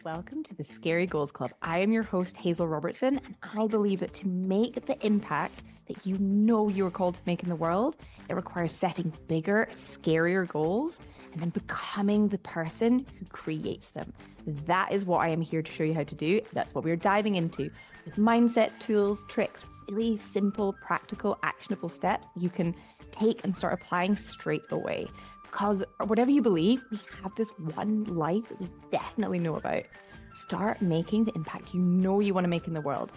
and welcome to the Scary Goals Club. I am your host, Hazel Robertson, and I believe that to make the impact that you know you are called to make in the world, it requires setting bigger, scarier goals and then becoming the person who creates them. That is what I am here to show you how to do. That's what we're diving into with mindset, tools, tricks, really simple, practical, actionable steps you can take and start applying straight away. Because whatever you believe, we have this one life that we definitely know about. Start making the impact you know you want to make in the world.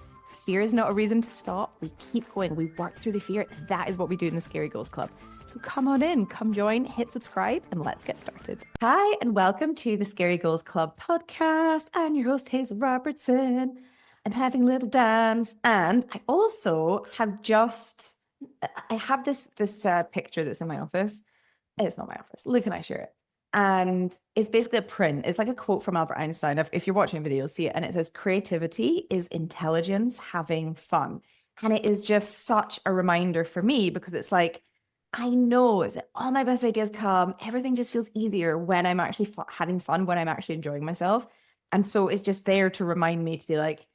Fear is not a reason to stop. We keep going. We work through the fear. That is what we do in the Scary Goals Club. So come on in, come join, hit subscribe, and let's get started. Hi, and welcome to the Scary Goals Club podcast. I'm your host, Hazel Robertson. I'm having a little dance. And I also have I have this picture that's in my office. It's not my office. Luke and I share it. And it's basically a print. It's like a quote from Albert Einstein. If you're watching a video, you'll see it. And it says, creativity is intelligence having fun. And it is just such a reminder for me because it's like, I know that all my best ideas come. Everything just feels easier when I'm actually having fun, when I'm actually enjoying myself. And so it's just there to remind me to be like,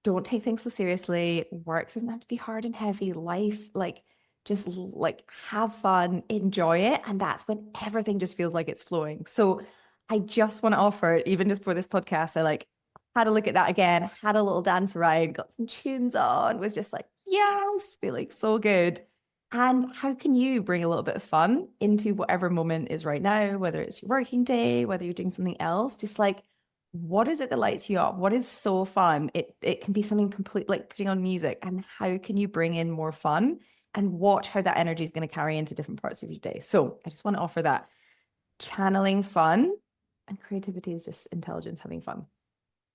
don't take things so seriously. Work doesn't have to be hard and heavy. Life, just have fun, enjoy it. And that's when everything just feels like it's flowing. So I just want to offer, even just for this podcast, I had a look at that again, had a little dance around, got some tunes on, was just like, yes, feeling so good. And how can you bring a little bit of fun into whatever moment is right now, whether it's your working day, whether you're doing something else, just like, what is it that lights you up? What is so fun? It can be something complete, like putting on music. And how can you bring in more fun and watch how that energy is going to carry into different parts of your day? So I just want to offer that. Channeling fun and creativity is just intelligence having fun.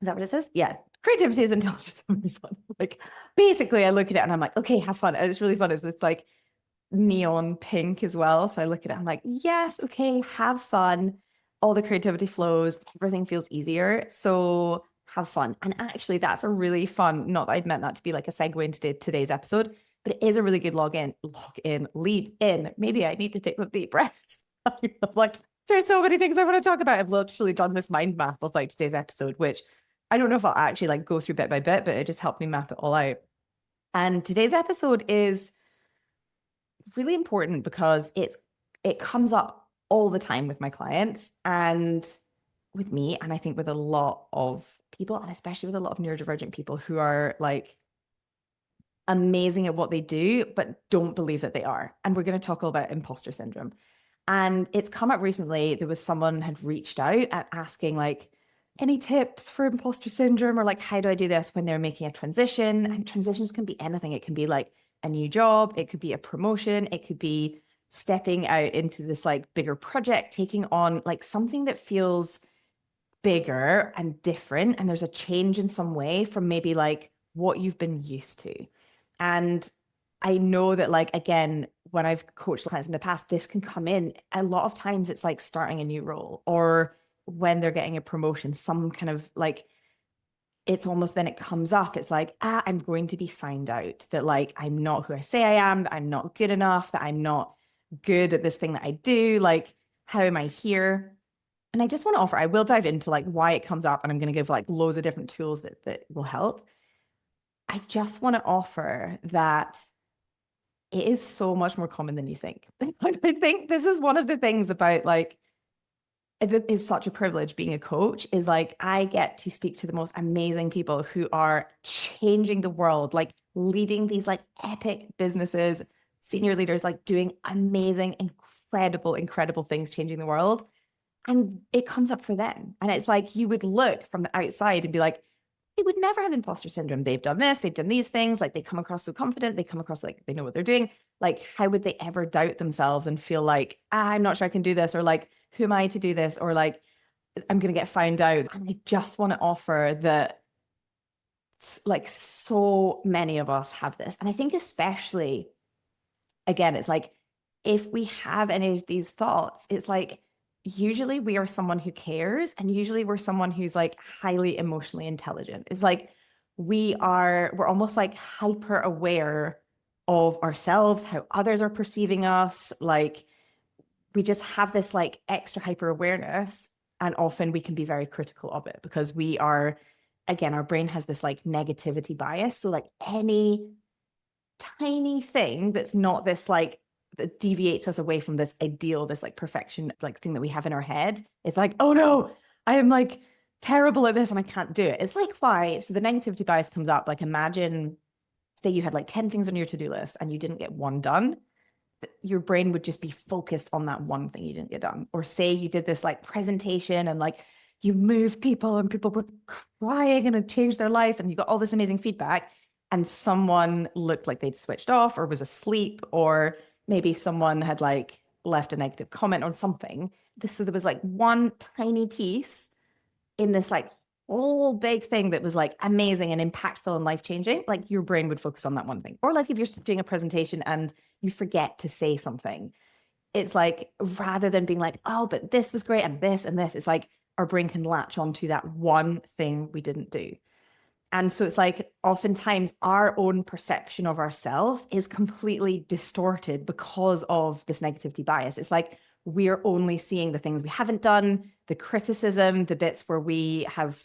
Is that what it says? Yeah. Creativity is intelligence having fun. Like, basically, I look at it and I'm like, okay, have fun. And it's really fun. It's like neon pink as well. So I look at it, I'm like, yes, okay, have fun. All the creativity flows, everything feels easier. So have fun. And actually, that's a really fun, not that I'd meant that to be like a segue into today's episode, but it is a really good lead in. Maybe I need to take some deep breaths. Like, there's so many things I want to talk about. I've literally done this mind map of like today's episode, which I don't know if I'll actually like go through bit by bit, but it just helped me map it all out. And today's episode is really important because it comes up all the time with my clients and with me, and I think with a lot of people, and especially with a lot of neurodivergent people who are like amazing at what they do, but don't believe that they are. And we're going to talk all about imposter syndrome. And it's come up recently. There was someone had reached out and asking like, any tips for imposter syndrome, or like, how do I do this when they're making a transition? And transitions can be anything. It can be like a new job. It could be a promotion. It could be stepping out into this like bigger project, taking on like something that feels bigger and different. And there's a change in some way from maybe like what you've been used to. And I know that, like, again, when I've coached clients in the past, this can come in. A lot of times it's like starting a new role, or when they're getting a promotion, some kind of like, it's almost then it comes up. It's like, I'm going to be found out that like, I'm not who I say I am, that I'm not good enough, that I'm not good at this thing that I do. Like, how am I here? And I just want to offer, I will dive into like why it comes up, and I'm going to give like loads of different tools that will help. I just want to offer that it is so much more common than you think. I think this is one of the things about like, it is such a privilege being a coach, is like, I get to speak to the most amazing people who are changing the world, like leading these like epic businesses, senior leaders, like doing amazing, incredible things, changing the world. And it comes up for them. And it's like, you would look from the outside and be like, they would never have imposter syndrome. They've done this, they've done these things. Like, they come across so confident. They come across like they know what they're doing. Like, how would they ever doubt themselves and feel like, I'm not sure I can do this, or like, who am I to do this, or like, I'm going to get found out? And I just want to offer that, like, so many of us have this. And I think especially, again, it's like, if we have any of these thoughts, it's like, usually we are someone who cares, and usually we're someone who's like highly emotionally intelligent. It's like we're almost like hyper aware of ourselves, how others are perceiving us. Like, we just have this like extra hyper awareness. And often we can be very critical of it because we are, again, our brain has this like negativity bias. So like any tiny thing that's not this like that deviates us away from this ideal, this like perfection, like thing that we have in our head. It's like, oh no, I am like terrible at this and I can't do it. It's like why, so the negativity bias comes up, like imagine, say you had like 10 things on your to-do list and you didn't get one done, your brain would just be focused on that one thing you didn't get done. Or say you did this like presentation and like you moved people and people were crying and it changed their life and you got all this amazing feedback and someone looked like they'd switched off or was asleep, or maybe someone had like left a negative comment on something. So there was like one tiny piece in this like whole big thing that was like amazing and impactful and life-changing. Like your brain would focus on that one thing. Or like if you're doing a presentation and you forget to say something, it's like rather than being like, oh, but this was great and this, it's like our brain can latch onto that one thing we didn't do. And so it's like oftentimes our own perception of ourselves is completely distorted because of this negativity bias. It's like we're only seeing the things we haven't done, the criticism, the bits where we have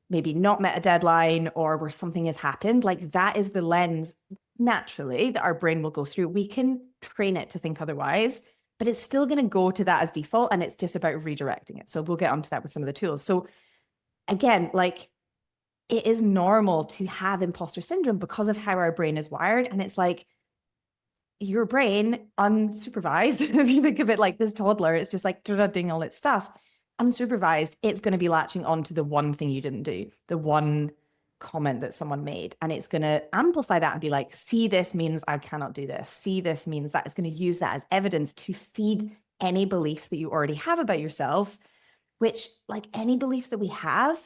maybe not met a deadline or where something has happened. Like that is the lens naturally that our brain will go through. We can train it to think otherwise, but it's still going to go to that as default, and it's just about redirecting it. So we'll get onto that with some of the tools. So again, like it is normal to have imposter syndrome because of how our brain is wired. And it's like your brain unsupervised, if you think of it like this toddler, it's just like doing all its stuff. Unsupervised, it's going to be latching onto the one thing you didn't do, the one comment that someone made. And it's going to amplify that and be like, see, this means I cannot do this. See, this means that. It's going to use that as evidence to feed any beliefs that you already have about yourself, which like any beliefs that we have,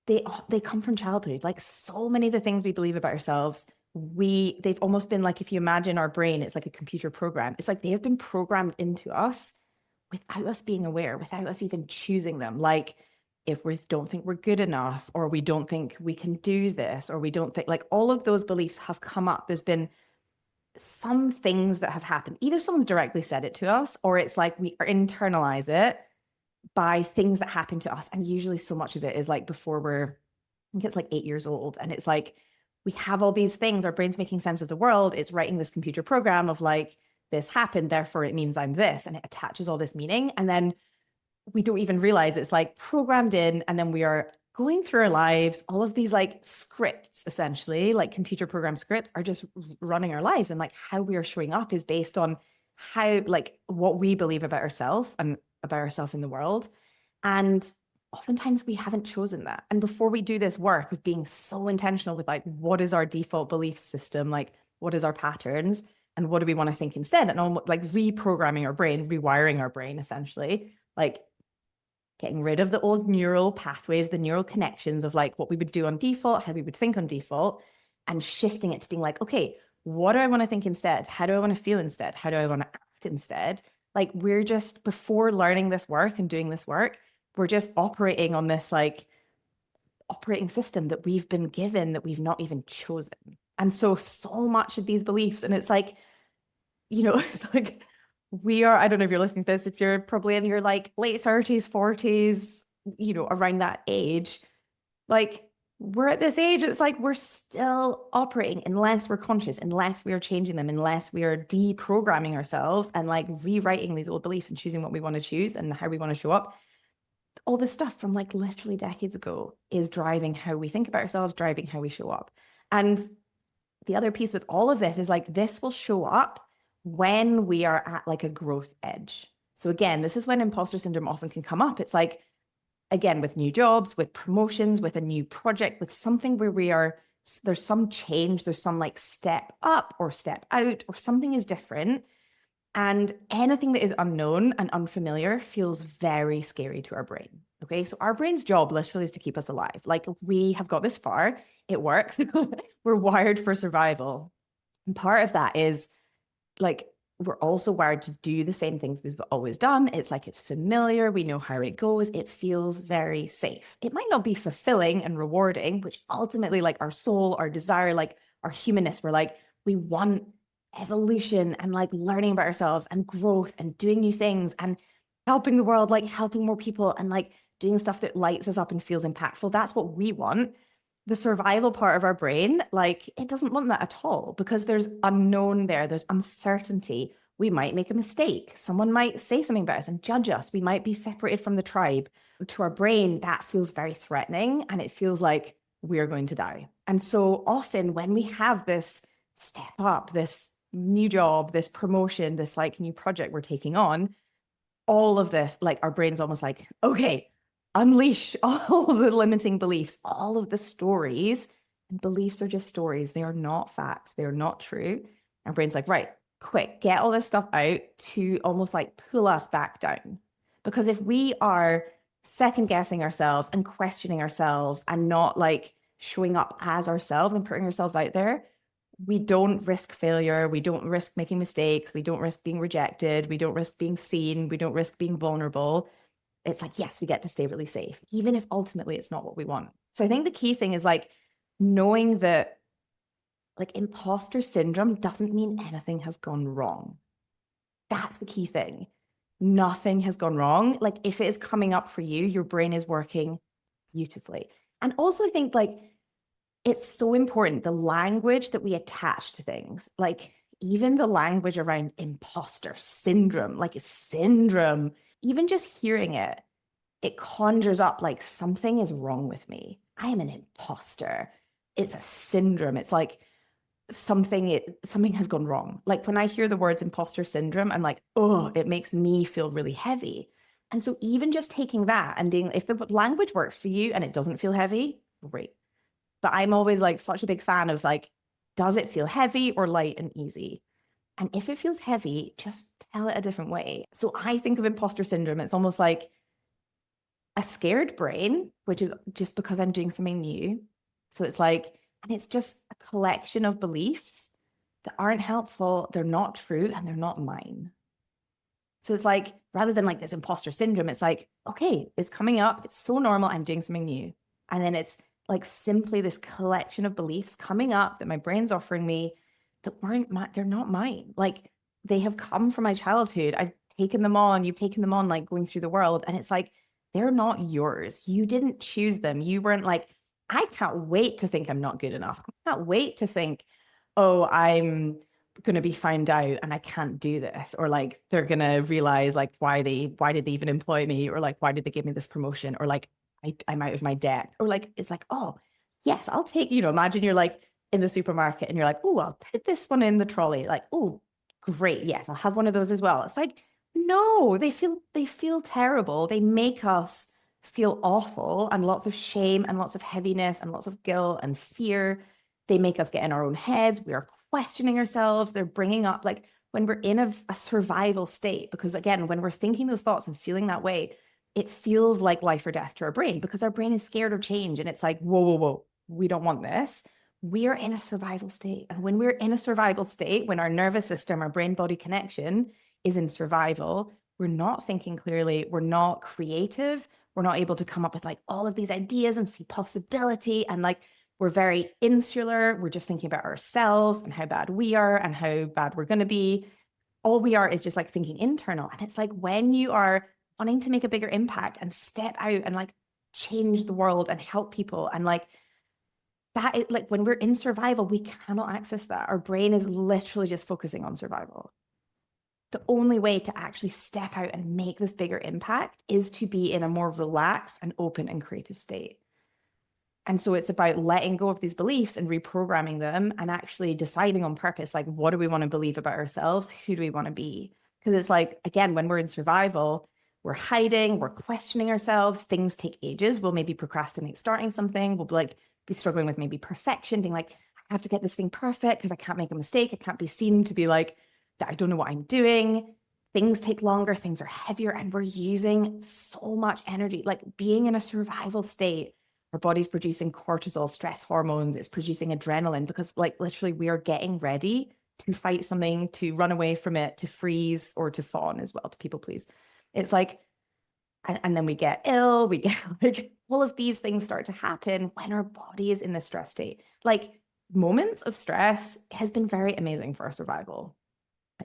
they come from childhood. Like so many of the things we believe about ourselves, they've almost been like, if you imagine our brain, it's like a computer program. It's like they have been programmed into us without us being aware, without us even choosing them. Like if we don't think we're good enough, or we don't think we can do this, or we don't think, like all of those beliefs have come up. There's been some things that have happened. Either someone's directly said it to us, or it's like we internalize it by things that happen to us. And usually so much of it is like before I think it's like 8 years old. And it's like, we have all these things, our brain's making sense of the world. It's writing this computer program of like, this happened, therefore it means I'm this. And it attaches all this meaning. And then we don't even realize it's like programmed in. And then we are going through our lives, all of these like scripts, essentially, like computer program scripts are just running our lives. And like how we are showing up is based on how, like what we believe about ourselves and about ourselves in the world. And oftentimes we haven't chosen that. And before we do this work of being so intentional with like, what is our default belief system? Like, what is our patterns? And what do we want to think instead? And almost like reprogramming our brain, rewiring our brain, essentially, like getting rid of the old neural pathways, the neural connections of like what we would do on default, how we would think on default, and shifting it to being like, okay, what do I want to think instead? How do I want to feel instead? How do I want to act instead? Like we're just, before learning this work and doing this work, we're just operating on this like operating system that we've been given that we've not even chosen. And so much of these beliefs, and it's like, you know, it's like we are, I don't know if you're listening to this, if you're probably in your like late 30s, 40s, you know, around that age, like we're at this age, it's like we're still operating unless we're conscious, unless we are changing them, unless we are deprogramming ourselves and like rewriting these old beliefs and choosing what we want to choose and how we want to show up. All this stuff from like literally decades ago is driving how we think about ourselves, driving how we show up. And the other piece with all of this is like, this will show up when we are at like a growth edge. So again, this is when imposter syndrome often can come up. It's like, again, with new jobs, with promotions, with a new project, with something where there's some change, there's some like step up or step out, or something is different. And anything that is unknown and unfamiliar feels very scary to our brain. Okay. So our brain's job literally is to keep us alive. Like we have got this far, it works. We're wired for survival. And part of that is like, we're also wired to do the same things we've always done. It's like, it's familiar. We know how it goes. It feels very safe. It might not be fulfilling and rewarding, which ultimately like our soul, our desire, like our humanness, we're like, we want evolution and like learning about ourselves and growth and doing new things. And helping the world, like helping more people and like doing stuff that lights us up and feels impactful. That's what we want. The survival part of our brain, like it doesn't want that at all because there's unknown there, there's uncertainty. We might make a mistake. Someone might say something about us and judge us. We might be separated from the tribe. To our brain, that feels very threatening and it feels like we're going to die. And so often when we have this step up, this new job, this promotion, this like new project we're taking on, all of this, like our brain's almost like, okay, unleash all the limiting beliefs, all of the stories. And beliefs are just stories. They are not facts. They are not true. Our brain's like, right, quick, get all this stuff out to almost like pull us back down. Because if we are second guessing ourselves and questioning ourselves and not like showing up as ourselves and putting ourselves out there, we don't risk failure. We don't risk making mistakes. We don't risk being rejected. We don't risk being seen. We don't risk being vulnerable. It's like, yes, we get to stay really safe, even if ultimately it's not what we want. So I think the key thing is like knowing that like imposter syndrome doesn't mean anything has gone wrong. That's the key thing. Nothing has gone wrong. Like if it is coming up for you, your brain is working beautifully. And also I think like it's so important the language that we attach to things, like even the language around imposter syndrome, like it's syndrome, even just hearing it, it conjures up like something is wrong with me. I am an imposter. It's a syndrome. It's like something has gone wrong. Like when I hear the words imposter syndrome, I'm like, oh, it makes me feel really heavy. And so even just taking that and being, if the language works for you and it doesn't feel heavy, great. But I'm always like such a big fan of like, does it feel heavy or light and easy? And if it feels heavy, just tell it a different way. So I think of imposter syndrome, it's almost like a scared brain, which is just because I'm doing something new. So it's like, and it's just a collection of beliefs that aren't helpful, they're not true, and they're not mine. So it's like, rather than like this imposter syndrome, it's like, okay, it's coming up. It's so normal. I'm doing something new. And then it's like simply this collection of beliefs coming up that my brain's offering me that they're not mine. Like they have come from my childhood. I've taken them on. You've taken them on, like going through the world. And it's like, they're not yours. You didn't choose them. You weren't like, I can't wait to think I'm not good enough. I can't wait to think, oh, I'm going to be found out and I can't do this, or like they're going to realize like why did they even employ me, or like why did they give me this promotion, or like I'm out of my depth, or like it's like, oh yes, I'll take, imagine you're like in the supermarket and you're like, oh, I'll put this one in the trolley, like, oh great, yes, I'll have one of those as well. It's like, no, they feel terrible. They make us feel awful and lots of shame and lots of heaviness and lots of guilt and fear. They make us get in our own heads. We are questioning ourselves. They're bringing up like when we're in a survival state, because again, when we're thinking those thoughts and feeling that way, it feels like life or death to our brain because our brain is scared of change. And it's like, whoa, whoa, whoa, we don't want this. We are in a survival state. And when we're in a survival state, when our nervous system, our brain body connection is in survival, we're not thinking clearly. We're not creative. We're not able to come up with like all of these ideas and see possibility. And like, we're very insular. We're just thinking about ourselves and how bad we are and how bad we're going to be. All we are is just like thinking internal. And it's like when you are wanting to make a bigger impact and step out and like change the world and help people, and like that is like when we're in survival, we cannot access that. Our brain is literally just focusing on survival. The only way to actually step out and make this bigger impact is to be in a more relaxed and open and creative state. And so it's about letting go of these beliefs and reprogramming them and actually deciding on purpose, like, what do we want to believe about ourselves? Who do we want to be? Because it's like, again, when we're in survival, we're hiding, we're questioning ourselves. Things take ages. We'll maybe procrastinate starting something. We'll be struggling with maybe perfection, being like, I have to get this thing perfect because I can't make a mistake. I can't be seen to be like, that I don't know what I'm doing. Things take longer, things are heavier, and we're using so much energy. Like being in a survival state, our body's producing cortisol, stress hormones, it's producing adrenaline because like literally we are getting ready to fight something, to run away from it, to freeze, or to fawn as well, to people please. It's like, and then we get ill, we get like all of these things start to happen when our body is in the stress state. Like moments of stress has been very amazing for our survival.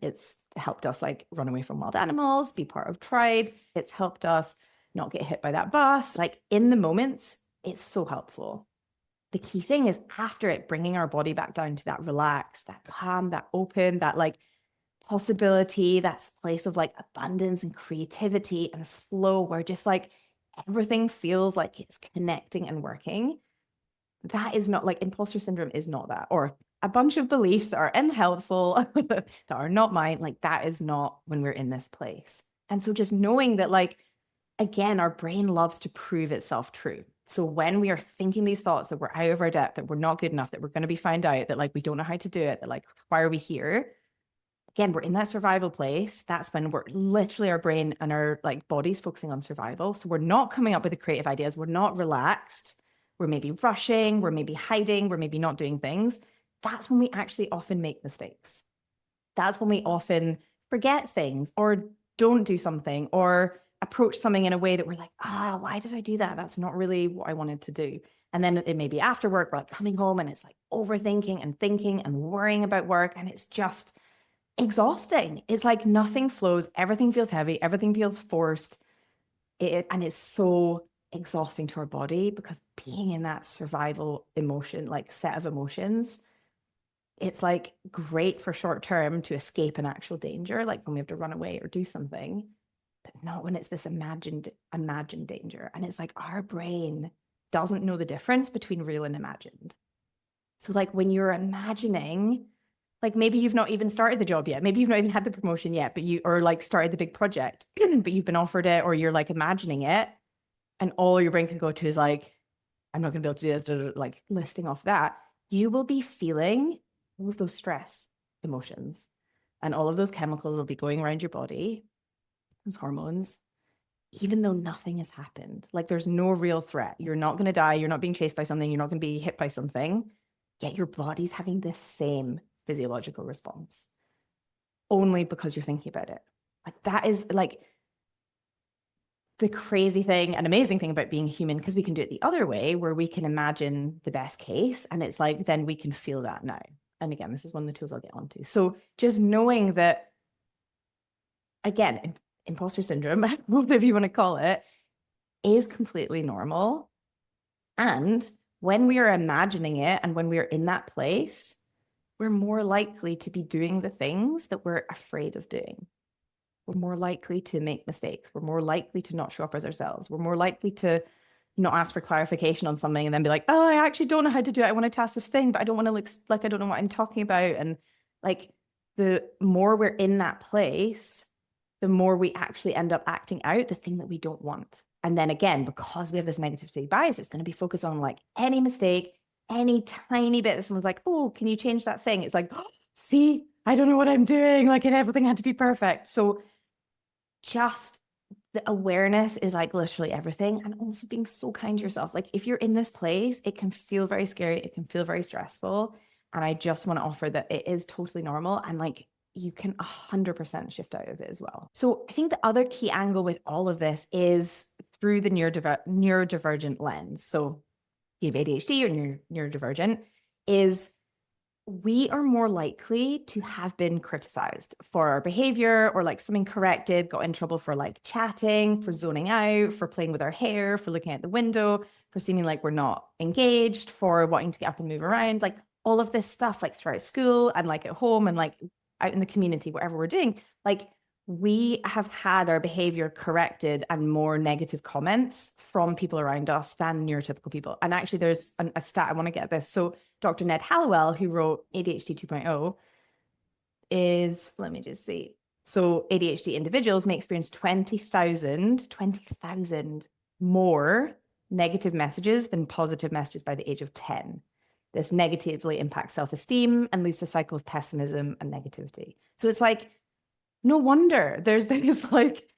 It's helped us like run away from wild animals, be part of tribes. It's helped us not get hit by that bus. Like in the moments, it's so helpful. The key thing is after it, bringing our body back down to that relaxed, that calm, that open, that like possibility, that place of like abundance and creativity and flow where just like everything feels like it's connecting and working. That is not like imposter syndrome is not that, or a bunch of beliefs that are unhelpful that are not mine. Like that is not when we're in this place. And so just knowing that, like, again, our brain loves to prove itself true. So when we are thinking these thoughts that we're out of our depth, that we're not good enough, that we're going to be found out, that like we don't know how to do it, that like, why are we here? Again, we're in that survival place. That's when we're literally our brain and our like bodies focusing on survival. So we're not coming up with the creative ideas. We're not relaxed. We're maybe rushing. We're maybe hiding. We're maybe not doing things. That's when we actually often make mistakes. That's when we often forget things or don't do something or approach something in a way that we're like, why did I do that? That's not really what I wanted to do. And then it may be after work, we're like coming home and it's like overthinking and thinking and worrying about work. And it's just exhausting. It's like nothing flows. Everything feels heavy. Everything feels forced. And it's so exhausting to our body because being in that survival emotion, like set of emotions, it's like great for short term to escape an actual danger, like when we have to run away or do something, but not when it's this imagined danger. And it's like our brain doesn't know the difference between real and imagined. So like when you're imagining, like maybe you've not even started the job yet, maybe you've not even had the promotion yet, but you or like started the big project, but you've been offered it or you're like imagining it, and all your brain can go to is like, I'm not going to be able to do this, like listing off that. You will be feeling all of those stress emotions, and all of those chemicals will be going around your body, those hormones, even though nothing has happened. Like there's no real threat. You're not going to die. You're not being chased by something. You're not going to be hit by something. Yet your body's having this same physiological response only because you're thinking about it. Like that is like the crazy thing and amazing thing about being human, because we can do it the other way where we can imagine the best case. And it's like, then we can feel that now. And again, this is one of the tools I'll get onto. So just knowing that, again, imposter syndrome, whatever you want to call it, is completely normal. And when we are imagining it and when we are in that place, we're more likely to be doing the things that we're afraid of doing. We're more likely to make mistakes. We're more likely to not show up as ourselves. We're more likely to not ask for clarification on something and then be like, oh, I actually don't know how to do it. I want to task this thing, but I don't want to look like I don't know what I'm talking about. And like the more we're in that place, the more we actually end up acting out the thing that we don't want. And then again, because we have this negativity bias, it's going to be focused on like any mistake, any tiny bit that someone's like, oh, can you change that thing? It's like, oh, see, I don't know what I'm doing. Like, and everything had to be perfect. So just the awareness is like literally everything. And also being so kind to yourself. Like if you're in this place, it can feel very scary. It can feel very stressful. And I just want to offer that it is totally normal. And like you can 100% shift out of it as well. So I think the other key angle with all of this is through the neurodivergent lens. So you have ADHD or neurodivergent, is we are more likely to have been criticized for our behavior or like something corrected, got in trouble for like chatting, for zoning out, for playing with our hair, for looking out the window, for seeming like we're not engaged, for wanting to get up and move around, like all of this stuff, like throughout school and like at home and like out in the community, whatever we're doing, like we have had our behavior corrected and more negative comments from people around us than neurotypical people. And actually there's a stat, I want to get this. So Dr. Ned Hallowell, who wrote ADHD 2.0, is, let me just see. So ADHD individuals may experience 20,000 more negative messages than positive messages by the age of 10. This negatively impacts self-esteem and leads to a cycle of pessimism and negativity. So it's like, no wonder there's this like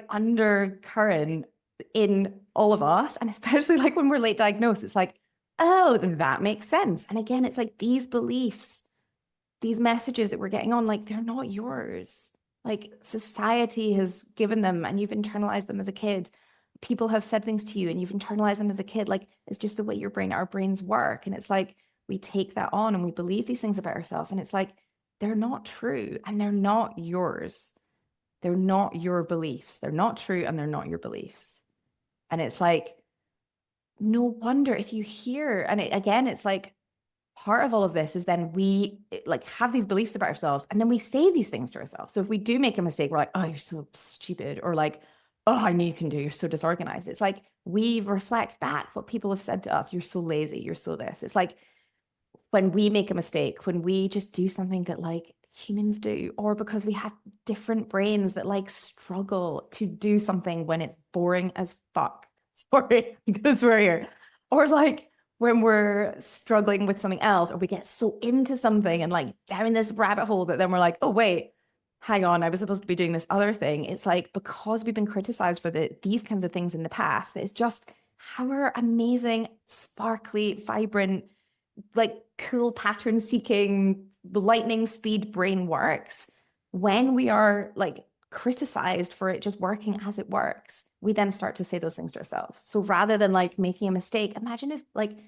undercurrent in all of us. And especially like when we're late diagnosed, it's like, oh, that makes sense. And again, it's like these beliefs, these messages that we're getting on, like they're not yours. Like society has given them and you've internalized them as a kid. People have said things to you and you've internalized them as a kid. Like it's just the way our brains work. And it's like we take that on and we believe these things about ourselves. And it's like they're not true and they're not yours. They're not your beliefs. They're not true and they're not your beliefs. And it's like, no wonder if you hear, and again, it's like part of all of this is then we like have these beliefs about ourselves and then we say these things to ourselves. So if we do make a mistake, we're like, oh, you're so stupid, or like, oh, I knew you can do, you're so disorganized. It's like we reflect back what people have said to us. You're so lazy, you're so this. It's like when we make a mistake, when we just do something that like humans do, or because we have different brains that like struggle to do something when it's boring as fuck. Sorry, I'm gonna swear here. Or like when we're struggling with something else, or we get so into something and like down this rabbit hole that then we're like, oh wait, hang on, I was supposed to be doing this other thing. It's like because we've been criticized for these kinds of things in the past, that it's just how our amazing, sparkly, vibrant, like cool pattern seeking, lightning speed brain works. When we are like criticized for it just working as it works, we then start to say those things to ourselves. So rather than like making a mistake, imagine if like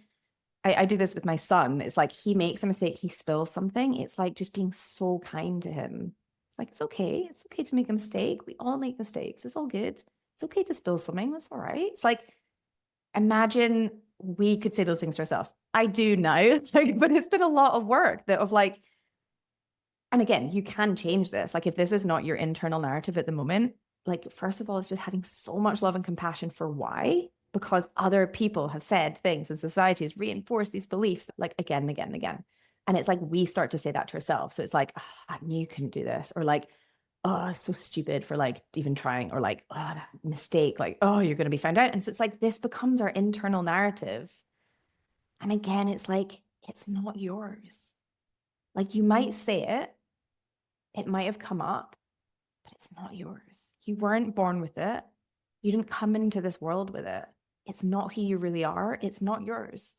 I do this with my son. It's like he makes a mistake, he spills something. It's like just being so kind to him. It's like, it's okay. It's okay to make a mistake. We all make mistakes. It's all good. It's okay to spill something. That's all right. It's like, imagine we could say those things to ourselves. I do now, like, but it's been a lot of work that of like, and again, you can change this. Like, if this is not your internal narrative at the moment, like, first of all, it's just having so much love and compassion for why, because other people have said things and society has reinforced these beliefs, like again and again and again. And it's like we start to say that to ourselves. So it's like, oh, I knew you couldn't do this, or like, oh, it's so stupid for like even trying, or like, oh, that mistake, like, oh, you're going to be found out. And so it's like this becomes our internal narrative. And again, it's like, it's not yours. Like you might say it, it might have come up, but it's not yours. You weren't born with it. You didn't come into this world with it. It's not who you really are. It's not yours.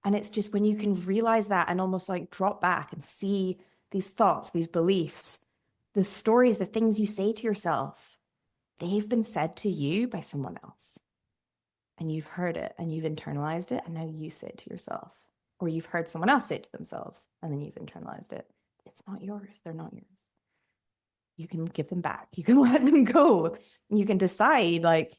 And it's just when you can realize that and almost like drop back and see these thoughts, these beliefs, the stories, the things you say to yourself, they've been said to you by someone else. And you've heard it and you've internalized it. And now you say it to yourself. Or you've heard someone else say it to themselves and then you've internalized it. It's not yours. They're not yours. You can give them back. You can let them go. You can decide, like,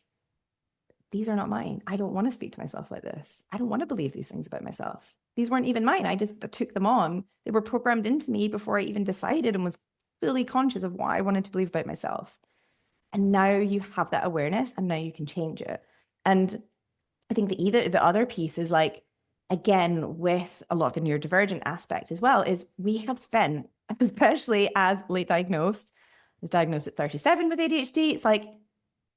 these are not mine. I don't want to speak to myself like this. I don't want to believe these things about myself. These weren't even mine. I just took them on. They were programmed into me before I even decided and was fully conscious of what I wanted to believe about myself. And now you have that awareness and now you can change it. And I think the other piece is like, again, with a lot of the neurodivergent aspect as well, is we have spent, especially as late diagnosed, I was diagnosed at 37 with ADHD. It's like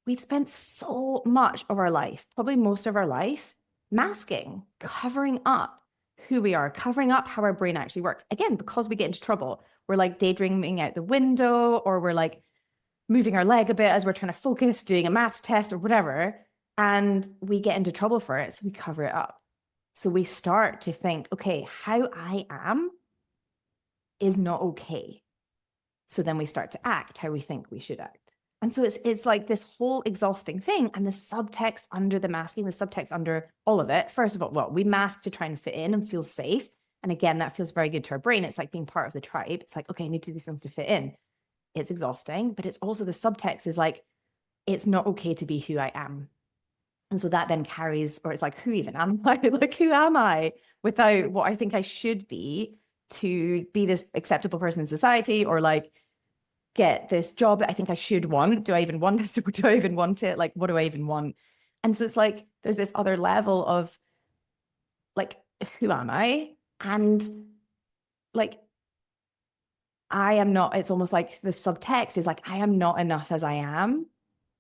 we've spent so much of our life, probably most of our life, masking, covering up who we are, covering up how our brain actually works. Again, because we get into trouble, we're like daydreaming out the window, or we're like moving our leg a bit as we're trying to focus, doing a maths test or whatever, and we get into trouble for it. So we cover it up. So we start to think, okay, how I am is not okay. So then we start to act how we think we should act. And so it's like this whole exhausting thing. And the subtext under the masking, the subtext under all of it, first of all, well, we mask to try and fit in and feel safe. And again, that feels very good to our brain. It's like being part of the tribe. It's like, okay, I need to do these things to fit in. It's exhausting, but it's also the subtext is like, it's not okay to be who I am. And so that then carries, or it's like, who even am I? Like, who am I without what I think I should be to be this acceptable person in society, or like get this job that I think I should want? Do I even want this? Do I even want it? Like, what do I even want? And so it's like, there's this other level of like, who am I? And like, I am not, it's almost like the subtext is like, I am not enough as I am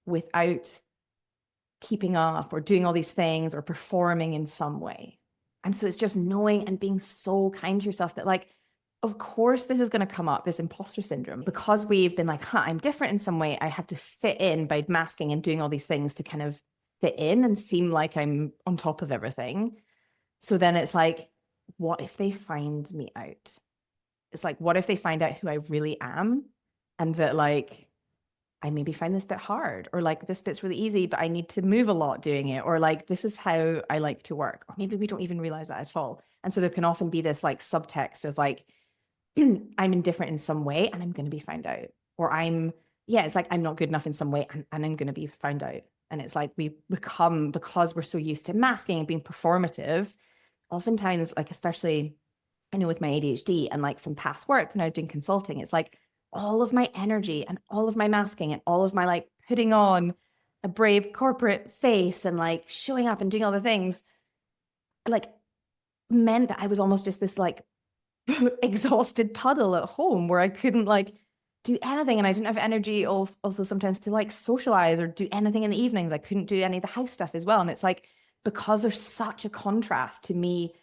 without keeping up or doing all these things or performing in some way. And so it's just knowing and being so kind to yourself that like, of course, this is going to come up, this imposter syndrome, because we've been like, I'm different in some way. I have to fit in by masking and doing all these things to kind of fit in and seem like I'm on top of everything. So then it's like, what if they find me out? It's like, what if they find out who I really am? And that like, I maybe find this bit hard, or like this bit's really easy, but I need to move a lot doing it, or like this is how I like to work, or maybe we don't even realize that at all. And so there can often be this like subtext of like, I'm indifferent in some way and I'm going to be found out. Or it's like I'm not good enough in some way and I'm going to be found out. And it's like we become, because we're so used to masking and being performative, oftentimes, like, especially I know with my ADHD and like from past work when I was doing consulting, it's like all of my energy and all of my masking and all of my like putting on a brave corporate face and like showing up and doing all the things, like meant that I was almost just this like exhausted puddle at home where I couldn't like do anything, and I didn't have energy also sometimes to like socialize or do anything in the evenings. I couldn't do any of the house stuff as well. And it's like, because there's such a contrast to me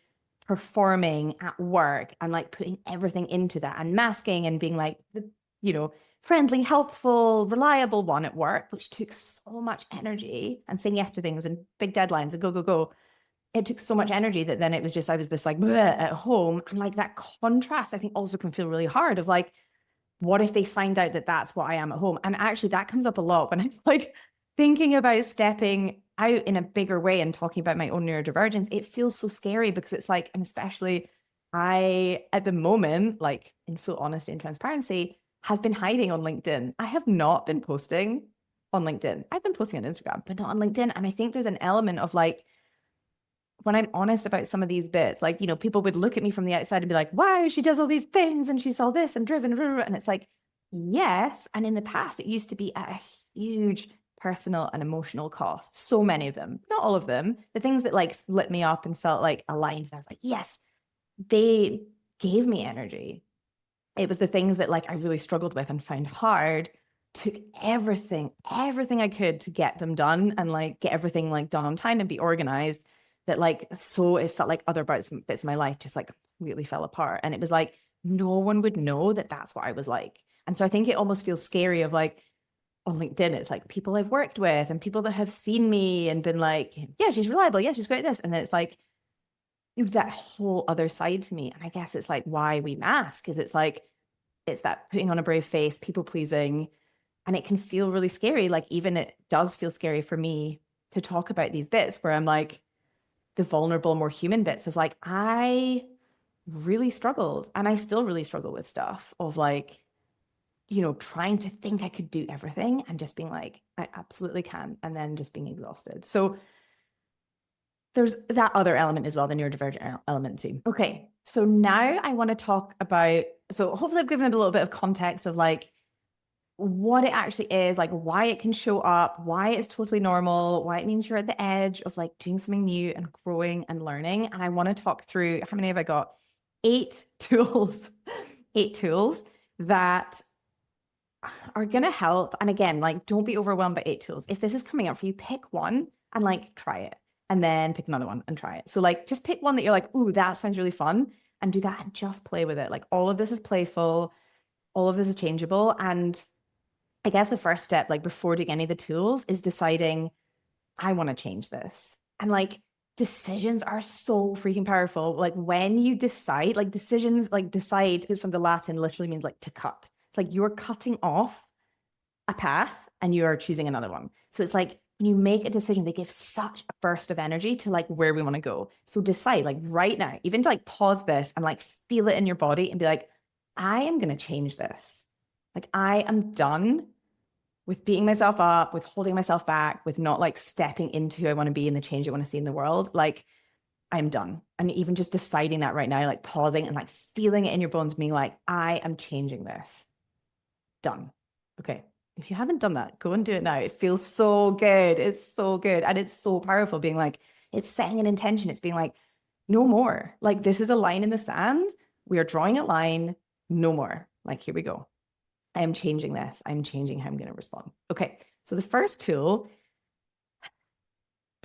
performing at work and like putting everything into that and masking and being like the, friendly, helpful, reliable one at work, which took so much energy, and saying yes to things and big deadlines and go, go, go. It took so much energy that then it was just, I was this like at home. And like that contrast, I think also can feel really hard of like, what if they find out that that's what I am at home? And actually that comes up a lot when it's like thinking about stepping out in a bigger way and talking about my own neurodivergence. It feels so scary because it's like, and especially I, at the moment, like in full honesty and transparency, have been hiding on LinkedIn. I have not been posting on LinkedIn. I've been posting on Instagram, but not on LinkedIn. And I think there's an element of like, when I'm honest about some of these bits, like, people would look at me from the outside and be like, wow, she does all these things and she's all this and driven. And it's like, yes. And in the past, it used to be at a huge personal and emotional cost. So many of them, not all of them, the things that like lit me up and felt like aligned. And I was like, yes, they gave me energy. It was the things that like I really struggled with and found hard, took everything I could to get them done and like get everything like done on time and be organized. That like, so it felt like other bits of my life just like completely fell apart. And it was like, no one would know that that's what I was like. And so I think it almost feels scary of like, on LinkedIn, it's like people I've worked with and people that have seen me and been like, yeah, she's reliable. Yeah, she's great at this. And then it's like that whole other side to me. And I guess it's like why we mask is it's like, it's that putting on a brave face, people pleasing. And it can feel really scary. Like even it does feel scary for me to talk about these bits where I'm like, the vulnerable, more human bits of like, I really struggled and I still really struggle with stuff of like, trying to think I could do everything and just being like, I absolutely can. And then just being exhausted. So there's that other element as well, the neurodivergent element too. Okay. So now I want to talk about, so hopefully I've given it a little bit of context of like, what it actually is, like why it can show up, why it's totally normal, why it means you're at the edge of like doing something new and growing and learning. And I want to talk through, how many have I got? 8 tools, 8 tools that are going to help. And again, like don't be overwhelmed by 8 tools. If this is coming up for you, pick one and like try it and then pick another one and try it. So like just pick one that you're like, ooh, that sounds really fun, and do that and just play with it. Like all of this is playful, all of this is changeable. And I guess the first step, like before doing any of the tools, is deciding, I want to change this. And like decisions are so freaking powerful. Like when you decide, like decisions, like decide is from the Latin, literally means like to cut. It's like you're cutting off a path and you are choosing another one. So it's like when you make a decision, they give such a burst of energy to like where we want to go. So decide like right now, even to like pause this and like feel it in your body and be like, I am going to change this. Like I am done with beating myself up, with holding myself back, with not like stepping into who I want to be and the change I want to see in the world. Like I'm done. And even just deciding that right now, like pausing and like feeling it in your bones, being like, I am changing this. Done. Okay. If you haven't done that, go and do it now. It feels so good. It's so good. And it's so powerful being like, it's setting an intention. It's being like, no more. Like this is a line in the sand. We are drawing a line. No more. Like, here we go. I am changing this. I'm changing how I'm going to respond. Okay. So the first tool,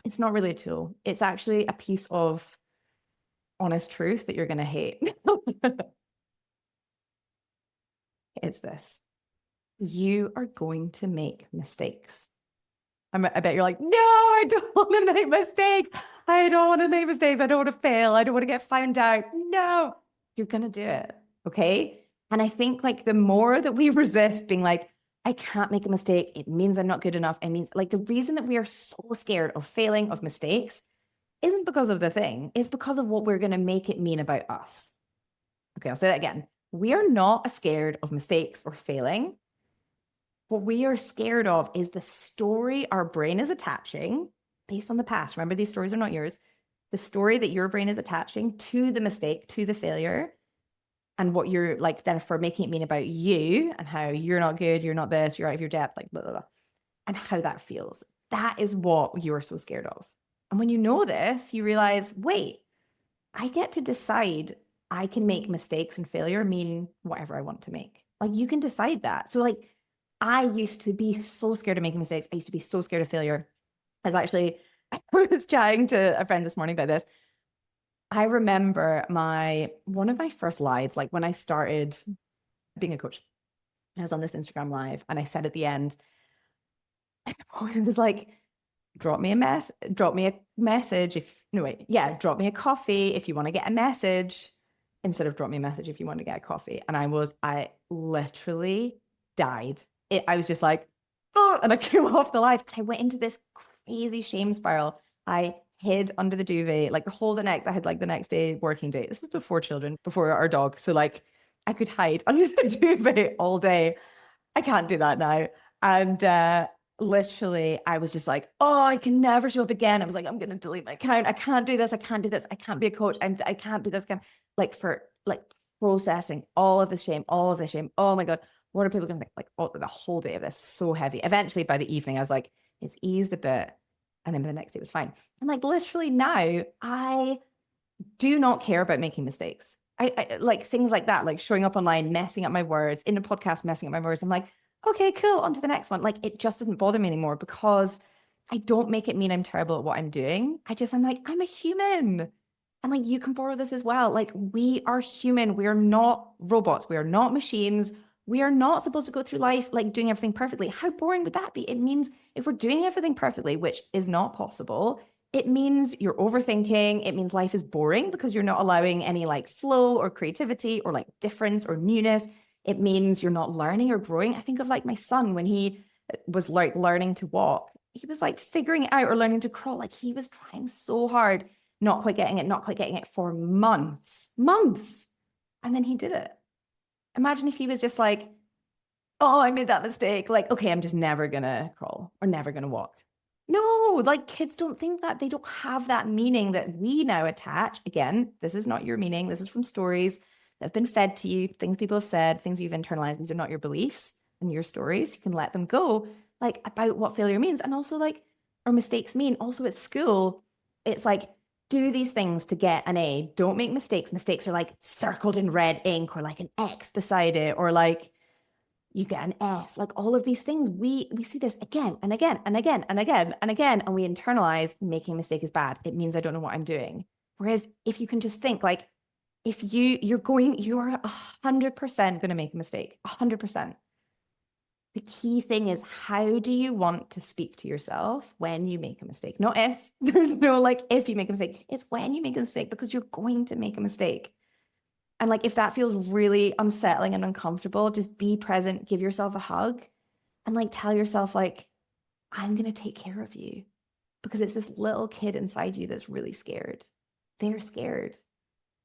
it's not really a tool. It's actually a piece of honest truth that you're going to hate. It's this. You are going to make mistakes. I bet you're like, no, I don't want to make mistakes. I don't want to make mistakes. I don't want to fail. I don't want to get found out. No, you're going to do it. Okay. And I think like the more that we resist being like, I can't make a mistake, it means I'm not good enough. It means like the reason that we are so scared of failing, of mistakes, isn't because of the thing. It's because of what we're going to make it mean about us. Okay, I'll say that again. we are not scared of mistakes or failing. What we are scared of is the story our brain is attaching based on the past. Remember, these stories are not yours. The story that your brain is attaching to the mistake, to the failure, and what you're like, then for making it mean about you and how you're not good, you're not this, you're out of your depth, like blah, blah, blah, and how that feels. That is what you're so scared of. And when you know this, you realize, wait, I get to decide I can make mistakes and failure mean whatever I want to make. Like you can decide that. So like I used to be so scared of making mistakes. I used to be so scared of failure. I was actually, I was chatting to a friend this morning about this. I remember one of my first lives, like when I started being a coach, I was on this Instagram live and I said at the end, it was like, drop me a message drop me a coffee if you want to get a message, instead of drop me a message if you want to get a coffee. And I literally died. I was just like, oh, and I came off the live and I went into this crazy shame spiral. I hid under the duvet, like I had like the next day working day. This is before children, before our dog. So like I could hide under the duvet all day. I can't do that now. And literally, I was just like, oh, I can never show up again. I was like, I'm going to delete my account. I can't do this. I can't do this. I can't be a coach. I can't do this. Like for like processing all of this shame, all of this shame. Oh my God, what are people going to think? Like the whole day of this, so heavy. Eventually, by the evening, I was like, it's eased a bit. And then the next day was fine. And like literally now, I do not care about making mistakes. I like things like that, like showing up online, messing up my words, in a podcast, messing up my words. I'm like, okay, cool, on to the next one. Like it just doesn't bother me anymore because I don't make it mean I'm terrible at what I'm doing. I'm like, I'm a human. And like you can borrow this as well. Like we are human. We are not robots. We are not machines. We are not supposed to go through life like doing everything perfectly. How boring would that be? It means if we're doing everything perfectly, which is not possible, it means you're overthinking. It means life is boring because you're not allowing any like flow or creativity or like difference or newness. It means you're not learning or growing. I think of like my son when he was like learning to walk. He was like figuring it out or learning to crawl. Like he was trying so hard, not quite getting it for months. And then he did it. Imagine if he was just like, oh, I made that mistake. Like, okay, I'm just never gonna crawl or never gonna walk. No, like kids don't think that. They don't have that meaning that we now attach. Again, this is not your meaning. This is from stories that have been fed to you, things people have said, things you've internalized. These are not your beliefs and your stories. You can let them go, like about what failure means and also like, or mistakes mean. Also at school, it's like, do these things to get an A. Don't make mistakes. Mistakes are like circled in red ink or like an X beside it, or like you get an F. Like all of these things, we see this again and again and again and again and again, and we internalize making a mistake is bad. It means I don't know what I'm doing. Whereas if you can just think like, if you're 100% going to make a mistake, 100%. The key thing is, how do you want to speak to yourself when you make a mistake? Not if. There's no like if you make a mistake. It's when you make a mistake, because you're going to make a mistake. And like, if that feels really unsettling and uncomfortable, just be present, give yourself a hug, and like tell yourself like, I'm going to take care of you, because it's this little kid inside you that's really scared. They're scared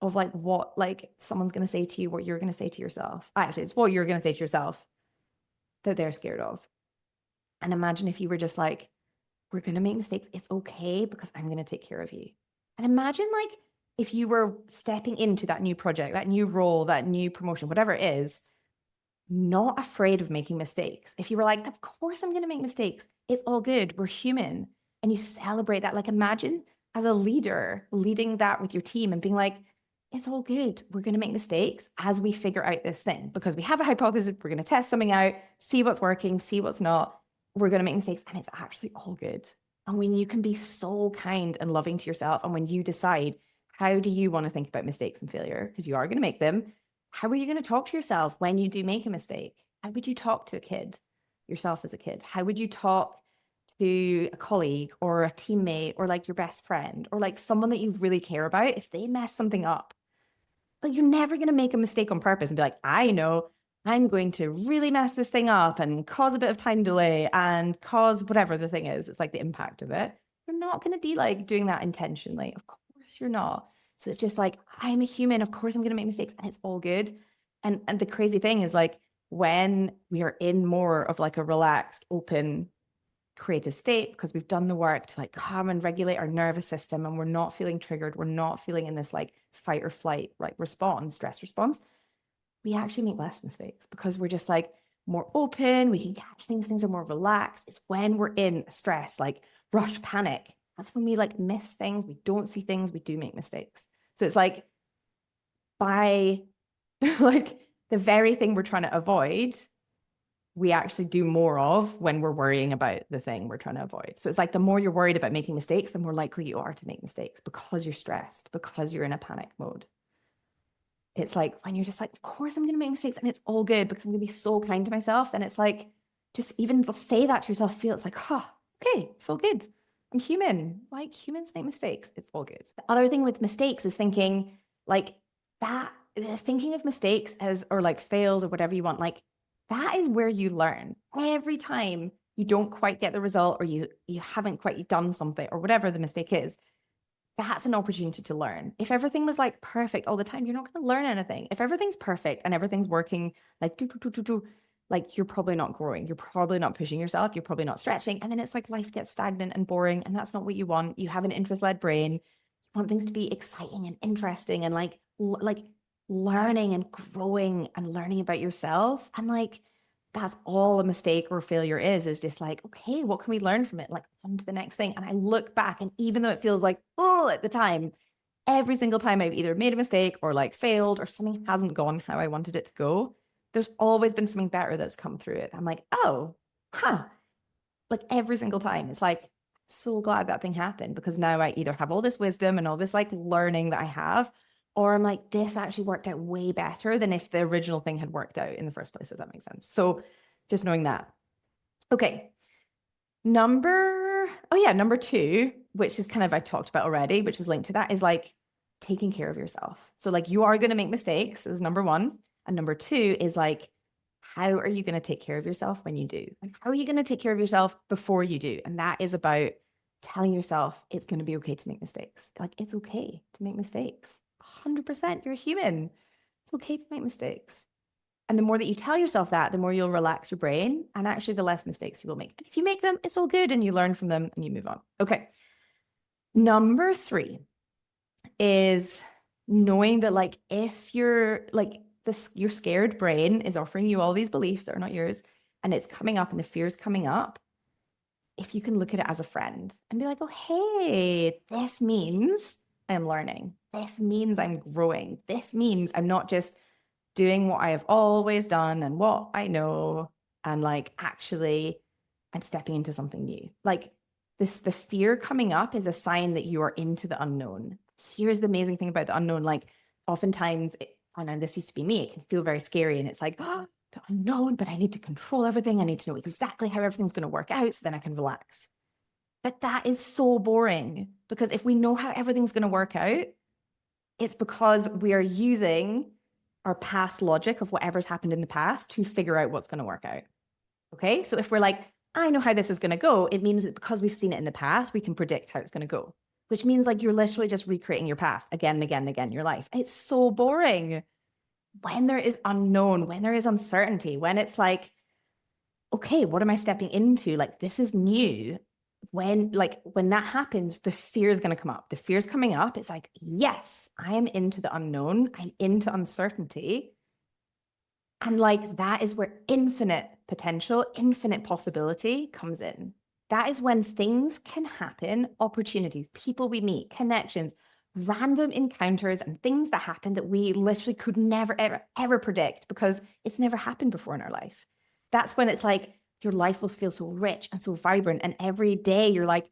of like what like someone's going to say to you, what you're going to say to yourself. Actually, it's what you're going to say to yourself that they're scared of. And imagine if you were just like, we're going to make mistakes. It's okay because I'm going to take care of you. And imagine like if you were stepping into that new project, that new role, that new promotion, whatever it is, not afraid of making mistakes. If you were like, of course I'm going to make mistakes. It's all good. We're human. And you celebrate that. Like imagine as a leader leading that with your team and being like, it's all good. We're going to make mistakes as we figure out this thing, because we have a hypothesis. We're going to test something out, see what's working, see what's not. We're going to make mistakes, and it's actually all good. And when you can be so kind and loving to yourself, and when you decide, how do you want to think about mistakes and failure? Because you are going to make them. How are you going to talk to yourself when you do make a mistake? How would you talk to a kid, yourself as a kid? How would you talk to a colleague or a teammate or like your best friend or like someone that you really care about if they mess something up? Like you're never going to make a mistake on purpose and be like, I know I'm going to really mess this thing up and cause a bit of time delay and cause whatever the thing is. It's like the impact of it. You're not going to be like doing that intentionally. Of course you're not. So it's just like, I'm a human. Of course I'm going to make mistakes, and it's all good. And the crazy thing is like when we are in more of like a relaxed, open, creative state because we've done the work to like calm and regulate our nervous system and we're not feeling triggered, we're not feeling in this like fight or flight like response, stress response, we actually make less mistakes because we're just like more open, we can catch things are more relaxed. It's when we're in stress, like rush panic, that's when we like miss things, we don't see things, we do make mistakes. So it's like by like the very thing we're trying to avoid, we actually do more of when we're worrying about the thing we're trying to avoid. So it's like the more you're worried about making mistakes, the more likely you are to make mistakes because you're stressed, because you're in a panic mode. It's like when you're just like, of course I'm going to make mistakes and it's all good because I'm going to be so kind to myself. Then it's like, just even say that to yourself, feel it's like, okay, it's all good. I'm human. Like humans make mistakes. It's all good. The other thing with mistakes is thinking like that, thinking of mistakes as, or like fails or whatever you want, like that is where you learn. Every time you don't quite get the result or you haven't quite done something or whatever the mistake is, that's an opportunity to learn. If everything was like perfect all the time, you're not going to learn anything. If everything's perfect and everything's working like like you're probably not growing. You're probably not pushing yourself. You're probably not stretching. And then it's like life gets stagnant and boring. And that's not what you want. You have an interest-led brain. You want things to be exciting and interesting and like learning and growing and learning about yourself. And like that's all a mistake or failure is just like, okay, what can we learn from it? Like on to the next thing. And I look back and even though it feels like, oh, at the time, every single time I've either made a mistake or like failed or something hasn't gone how I wanted it to go, there's always been something better that's come through it. I'm like, oh, like every single time. It's like, so glad that thing happened because now I either have all this wisdom and all this like learning that I have, or I'm like, this actually worked out way better than if the original thing had worked out in the first place, if that makes sense. So just knowing that. Okay. Number two, which is kind of I talked about already, which is linked to that, is like taking care of yourself. So like you are going to make mistakes is number one. And number two is like, how are you going to take care of yourself when you do? And how are you going to take care of yourself before you do? And that is about telling yourself it's going to be okay to make mistakes. Like it's okay to make mistakes. 100%, you're human. It's okay to make mistakes. And the more that you tell yourself that, the more you'll relax your brain and actually the less mistakes you will make. And if you make them, it's all good and you learn from them and you move on. Okay. Number three is knowing that like if you're like your scared brain is offering you all these beliefs that are not yours and it's coming up and the fear's coming up, if you can look at it as a friend and be like, oh, hey, this means I'm learning. This means I'm growing. This means I'm not just doing what I have always done and what I know, and like actually I'm stepping into something new. Like the fear coming up is a sign that you are into the unknown. Here's the amazing thing about the unknown. Like oftentimes, and this used to be me, it can feel very scary and it's like, oh, the unknown, but I need to control everything. I need to know exactly how everything's going to work out so then I can relax. But that is so boring because if we know how everything's going to work out, it's because we are using our past logic of whatever's happened in the past to figure out what's going to work out. Okay. So if we're like, I know how this is going to go, it means that because we've seen it in the past, we can predict how it's going to go, which means like you're literally just recreating your past again and again and again in your life. It's so boring when there is unknown, when there is uncertainty, when it's like, okay, what am I stepping into? Like, this is new. When that happens, the fear is going to come up. The fear is coming up. It's like, yes, I am into the unknown. I'm into uncertainty. And like, that is where infinite potential, infinite possibility comes in. That is when things can happen, opportunities, people we meet, connections, random encounters, and things that happen that we literally could never, ever, ever predict because it's never happened before in our life. That's when it's like your life will feel so rich and so vibrant. And every day you're like,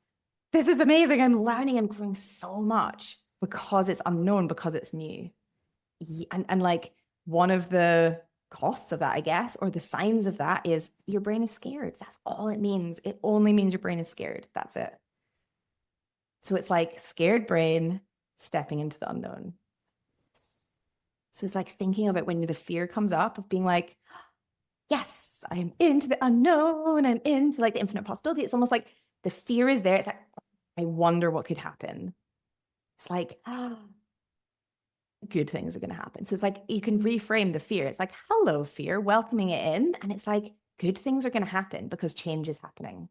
this is amazing. I'm learning and growing so much because it's unknown, because it's new. And like one of the costs of that, I guess, or the signs of that is your brain is scared. That's all it means. It only means your brain is scared. That's it. So it's like scared brain stepping into the unknown. So it's like thinking of it when the fear comes up of being like, yes, I am into the unknown. I'm into like the infinite possibility. It's almost like the fear is there. It's like, I wonder what could happen. It's like, good things are going to happen. So it's like you can reframe the fear. It's like, hello, fear, welcoming it in. And it's like, good things are going to happen because change is happening.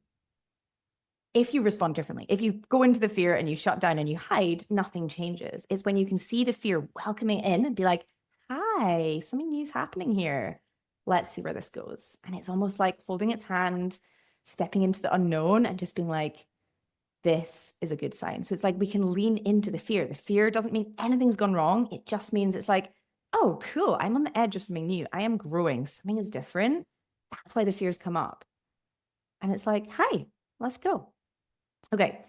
If you respond differently, if you go into the fear and you shut down and you hide, nothing changes. It's when you can see the fear, welcoming it in and be like, hi, something new's happening here. Let's see where this goes. And it's almost like holding its hand, stepping into the unknown and just being like, this is a good sign. So it's like we can lean into the fear. The fear doesn't mean anything's gone wrong. It just means it's like, oh, cool. I'm on the edge of something new. I am growing. Something is different. That's why the fears come up. And it's like, hi, let's go. Okay.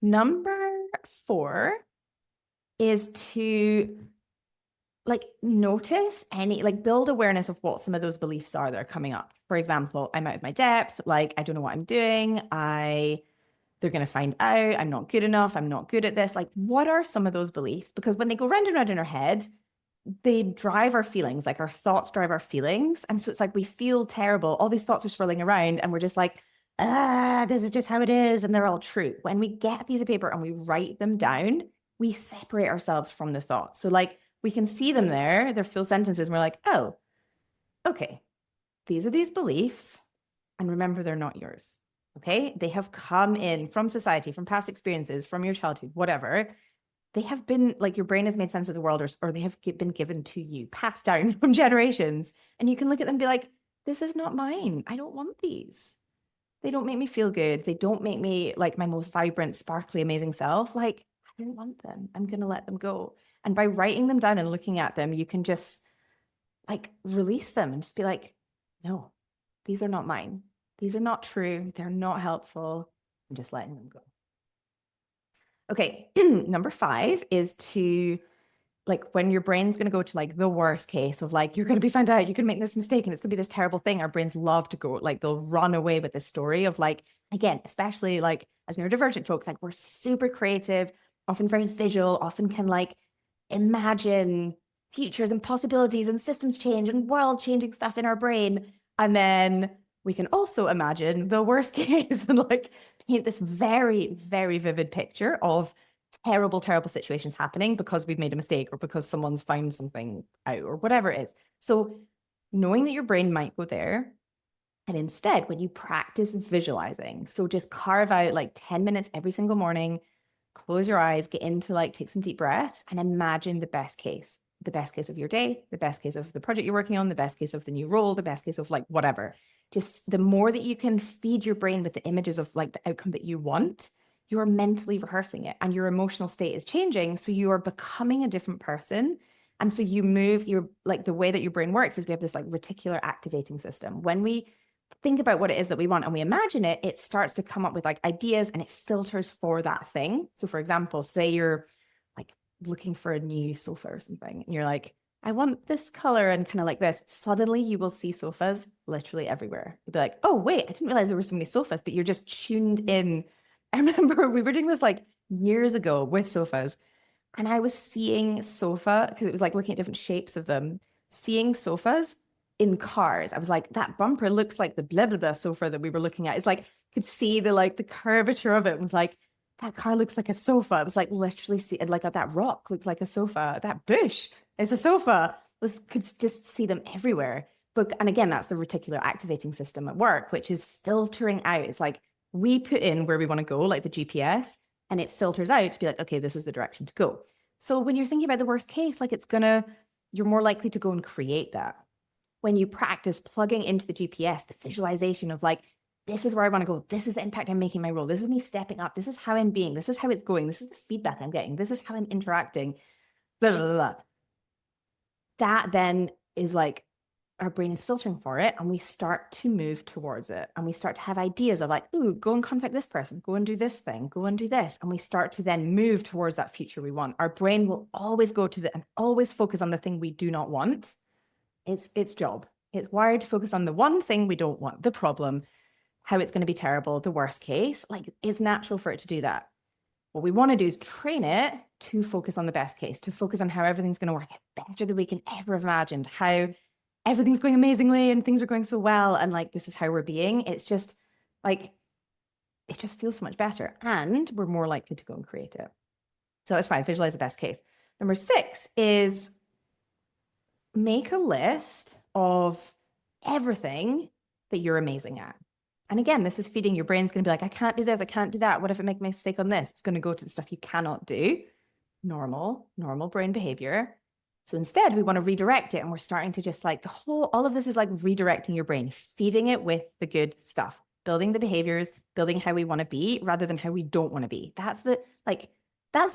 Number 4 is to like notice any, like build awareness of what some of those beliefs are that are coming up. For example, I'm out of my depth. Like, I don't know what I'm doing. They're going to find out I'm not good enough. I'm not good at this. Like, what are some of those beliefs? Because when they go round and round in our head, they drive our feelings, like our thoughts drive our feelings. And so it's like we feel terrible. All these thoughts are swirling around and we're just like, this is just how it is. And they're all true. When we get a piece of paper and we write them down, we separate ourselves from the thoughts. So like we can see them there, they're full sentences. And we're like, oh, okay, these are these beliefs. And remember, they're not yours. Okay. They have come in from society, from past experiences, from your childhood, whatever. They have been like your brain has made sense of the world, or they have been given to you, passed down from generations. And you can look at them and be like, this is not mine. I don't want these. They don't make me feel good. They don't make me like my most vibrant, sparkly, amazing self. Like, I don't want them. I'm going to let them go. And by writing them down and looking at them, you can just like release them and just be like, no, these are not mine. These are not true. They're not helpful. I'm just letting them go. Okay, number 5 is to like when your brain's going to go to like the worst case of like, you're going to be found out, you can make this mistake and it's going to be this terrible thing. Our brains love to go, like they'll run away with this story of like, again, especially like as neurodivergent folks, like we're super creative, often very visual, often can like imagine futures and possibilities and systems change and world changing stuff in our brain. And then we can also imagine the worst case and like paint this very, very vivid picture of terrible, terrible situations happening because we've made a mistake or because someone's found something out or whatever it is. So knowing that your brain might go there, and instead, when you practice visualizing, so just carve out like 10 minutes every single morning, close your eyes, get into like, take some deep breaths and imagine the best case of your day, the best case of the project you're working on, the best case of the new role, the best case of like whatever. Just the more that you can feed your brain with the images of like the outcome that you want, you're mentally rehearsing it and your emotional state is changing. So you are becoming a different person. And so you move your, like the way that your brain works is we have this like reticular activating system. When we think about what it is that we want and we imagine it, it starts to come up with like ideas and it filters for that thing. So for example, say you're like looking for a new sofa or something and you're like, I want this color and kind of like this. Suddenly you will see sofas literally everywhere. You'll be like, oh, wait, I didn't realize there were so many sofas, but you're just tuned in. I remember we were doing this like years ago with sofas and I was seeing sofa because it was like looking at different shapes of them, seeing sofas in cars. I was like, that bumper looks like the blah, blah, blah sofa that we were looking at. It's like, could see the like the curvature of it. It was like, that car looks like a sofa. It was like literally see like that rock looks like a sofa. That bush is a sofa. Could just see them everywhere. But and again, that's the reticular activating system at work, which is filtering out. It's like we put in where we want to go, like the GPS, and it filters out to be like, okay, this is the direction to go. So when you're thinking about the worst case, like you're more likely to go and create that. When you practice plugging into the GPS, the visualization of like, this is where I want to go. This is the impact I'm making my role. This is me stepping up. This is how I'm being. This is how it's going. This is the feedback I'm getting. This is how I'm interacting. Blah, blah, blah. That then is like our brain is filtering for it and we start to move towards it and we start to have ideas of like, ooh, go and contact this person, go and do this thing, go and do this. And we start to then move towards that future we want. Our brain will always go to and always focus on the thing we do not want. It's its job. It's wired to focus on the one thing we don't want, the problem, how it's going to be terrible, the worst case. Like it's natural for it to do that. What we want to do is train it to focus on the best case, to focus on how everything's going to work better than we can ever have imagined, how everything's going amazingly and things are going so well. And like, this is how we're being. It's just like, it just feels so much better. And we're more likely to go and create it. So it's fine. Visualize the best case. Number 6 is make a list of everything that you're amazing at. And again, this is feeding your brain's going to be like, I can't do this, I can't do that. What if I make a mistake on this? It's going to go to the stuff you cannot do. Normal brain behavior. So instead, we want to redirect it. And we're starting to just like all of this is like redirecting your brain, feeding it with the good stuff, building the behaviors, building how we want to be rather than how we don't want to be. That's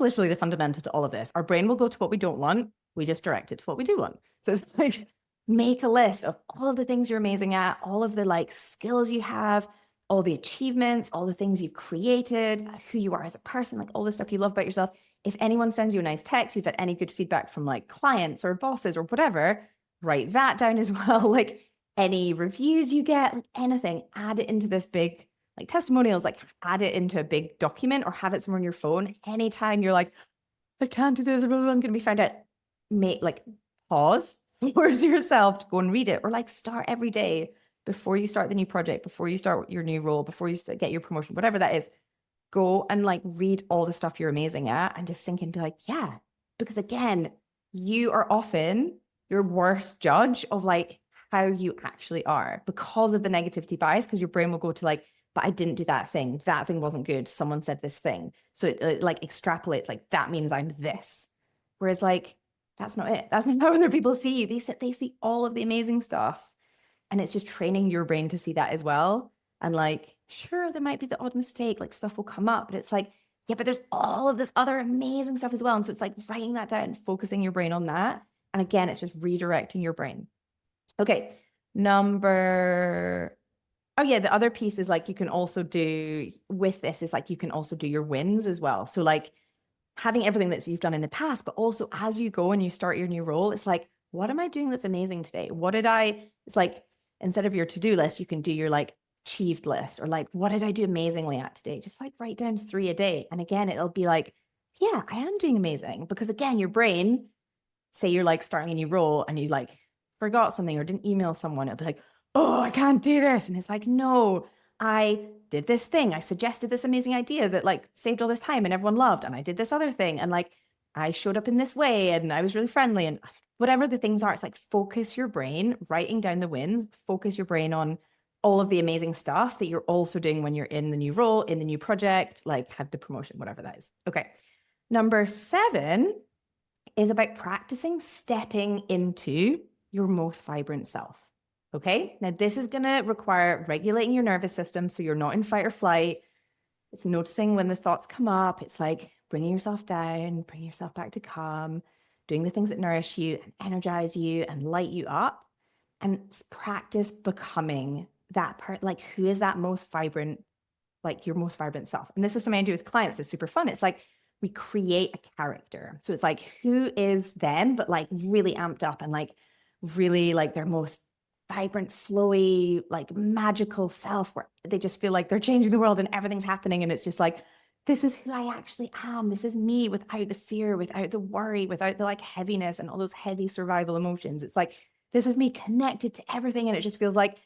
literally the fundamental to all of this. Our brain will go to what we don't want. We just direct it to what we do want. So it's like, make a list of all of the things you're amazing at, all of the like skills you have, all the achievements, all the things you've created, who you are as a person, like all the stuff you love about yourself. If anyone sends you a nice text, you've had any good feedback from like clients or bosses or whatever, write that down as well. Like any reviews you get, like anything, add it into this big, like testimonials, like add it into a big document or have it somewhere on your phone. Anytime you're like, I can't do this, I'm going to be found out, pause, force yourself to go and read it, or like start every day before you start the new project, before you start your new role, before you get your promotion, whatever that is, go and like read all the stuff you're amazing at and just sink into like, yeah, because again, you are often your worst judge of like how you actually are because of the negativity bias, because your brain will go to like, but I didn't do that thing. That thing wasn't good. Someone said this thing. So it like extrapolates like that means I'm this. Whereas like, that's not it. That's not how other people see you. They see all of the amazing stuff. And it's just training your brain to see that as well. And like, sure, there might be the odd mistake, like stuff will come up, but it's like, yeah, but there's all of this other amazing stuff as well. And so it's like writing that down, focusing your brain on that. And again, it's just redirecting your brain. Okay. The other piece is like, you can also do with this is like, you can also do your wins as well. So like having everything that you've done in the past, but also as you go and you start your new role, it's like, what am I doing that's amazing today? It's like, instead of your to-do list, you can do your like achieved list, or like, what did I do amazingly at today? Just like write down 3 a day. And again, it'll be like, yeah, I am doing amazing. Because again, your brain, say you're like starting a new role and you like forgot something or didn't email someone, it'll be like, oh, I can't do this. And it's like, no, I did this thing. I suggested this amazing idea that like saved all this time and everyone loved. And I did this other thing. And like, I showed up in this way and I was really friendly and whatever the things are. It's like, focus your brain, writing down the wins, focus your brain on all of the amazing stuff that you're also doing when you're in the new role, in the new project, like had the promotion, whatever that is. Okay. Number 7 is about practicing stepping into your most vibrant self. Okay. Now, this is going to require regulating your nervous system so you're not in fight or flight. It's noticing when the thoughts come up. It's like bringing yourself down, bringing yourself back to calm, doing the things that nourish you and energize you and light you up, and practice becoming that part. Like, who is that most vibrant, like your most vibrant self? And this is something I do with clients that's super fun. It's like we create a character. So it's like, who is them, but like really amped up and like really like their most vibrant, flowy, like magical self, where they just feel like they're changing the world and everything's happening. And it's just like, this is who I actually am. This is me without the fear, without the worry, without the like heaviness and all those heavy survival emotions. It's like, this is me connected to everything. And it just feels like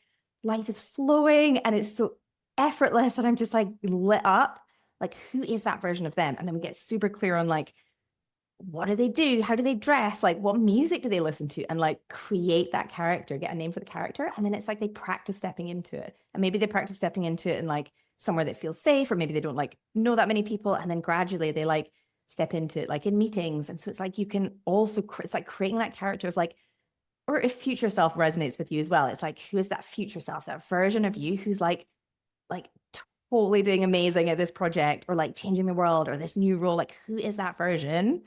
life is flowing and it's so effortless. And I'm just like lit up. Like, who is that version of them? And then we get super clear on like, what do they do? How do they dress? Like, what music do they listen to? And like create that character, get a name for the character. And then it's like they practice stepping into it. And maybe they practice stepping into it in like somewhere that feels safe, or maybe they don't like know that many people. And then gradually they like step into it, like in meetings. And so it's like, you can also, it's like creating that character of like, or if future self resonates with you as well, it's like, who is that future self, that version of you who's like totally doing amazing at this project, or like changing the world, or this new role? Like, who is that version?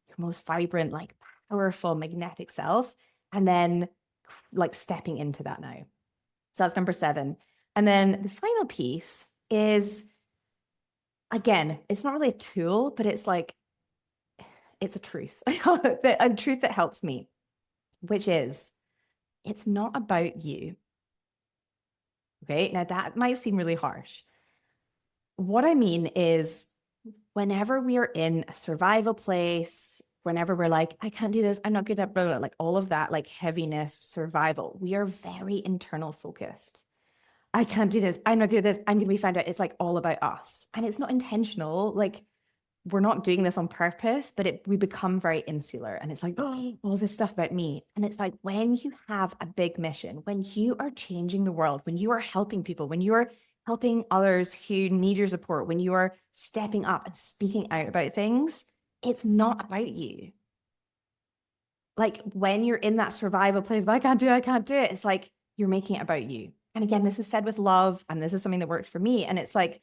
Your most vibrant, like powerful, magnetic self. And then like stepping into that now. So that's number 7. And then the final piece is, again, it's not really a tool, but it's like, it's a truth, a truth that helps me, which is, it's not about you. Okay. Now that might seem really harsh. What I mean is, whenever we are in a survival place, whenever we're like, I can't do this, I'm not good at blah, blah, like all of that, like heaviness, survival, we are very internal focused. I can't do this, I'm not good at this, I'm going to be found out. It's like all about us. And it's not intentional. Like, we're not doing this on purpose, but we become very insular. And it's like, oh, all this stuff about me. And it's like, when you have a big mission, when you are changing the world, when you are helping people, when you are helping others who need your support, when you are stepping up and speaking out about things, it's not about you. Like when you're in that survival place, I can't do it, it's like you're making it about you. And again, this is said with love, and this is something that works for me. And it's like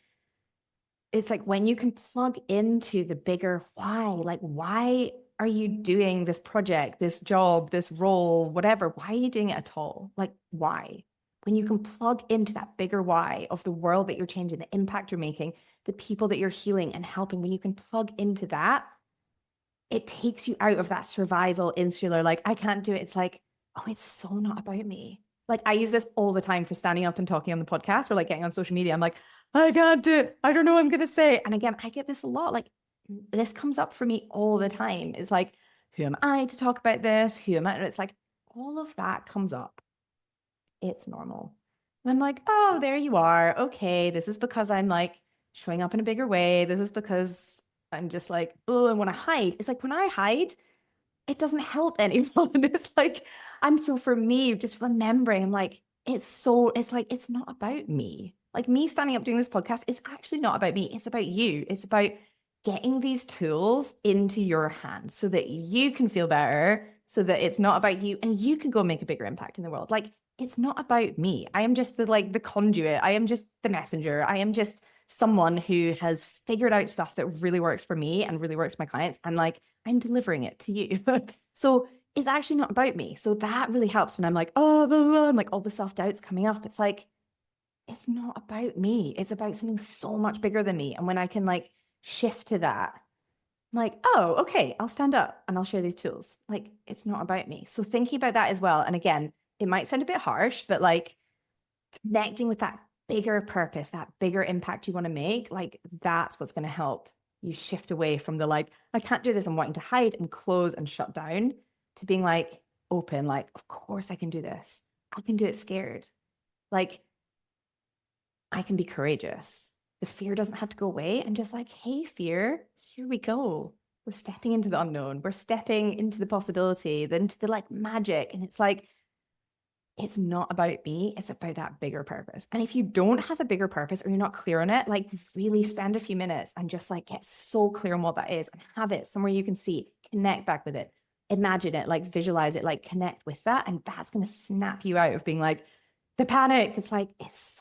when you can plug into the bigger why, like, why are you doing this project, this job, this role, whatever? Why are you doing it at all? Like, why? When you can plug into that bigger why of the world that you're changing, the impact you're making, the people that you're healing and helping, when you can plug into that, it takes you out of that survival insular, like, I can't do it. It's like, oh, it's so not about me. Like, I use this all the time for standing up and talking on the podcast or like getting on social media. I'm like, I can't do it. I don't know what I'm going to say. And again, I get this a lot. Like, this comes up for me all the time. It's like, who am I to talk about this? Who am I? And it's like, all of that comes up. It's normal. And I'm like, oh, there you are. Okay. This is because I'm like showing up in a bigger way. This is because I'm just like, oh, I want to hide. It's like when I hide, it doesn't help anyone. It's like, for me, just remembering, I'm like, it's like, it's not about me. Like me standing up doing this podcast is actually not about me. It's about you. It's about getting these tools into your hands so that you can feel better, so that it's not about you and you can go make a bigger impact in the world. Like, it's not about me. I am just the conduit. I am just the messenger. I am just someone who has figured out stuff that really works for me and really works for my clients. And like, I'm delivering it to you. So it's actually not about me. So that really helps when I'm like, oh, blah, blah, blah, and like all the self-doubt's coming up. It's like, it's not about me. It's about something so much bigger than me. And when I can like shift to that, I'm like, oh, okay, I'll stand up and I'll share these tools. Like, it's not about me. So thinking about that as well. And again, it might sound a bit harsh, but like connecting with that bigger purpose, that bigger impact you want to make, like that's what's going to help you shift away from the like, I can't do this, I'm wanting to hide and close and shut down, to being like open, like, of course I can do this. I can do it scared. Like, I can be courageous. The fear doesn't have to go away. I'm just like, hey, fear, here we go. We're stepping into the unknown. We're stepping into the possibility, then into the like magic. And it's like, it's not about me. It's about that bigger purpose. And if you don't have a bigger purpose or you're not clear on it, like really spend a few minutes and just like get so clear on what that is and have it somewhere you can see, connect back with it, imagine it, like visualize it, like connect with that. And that's going to snap you out of being like the panic. It's like, it's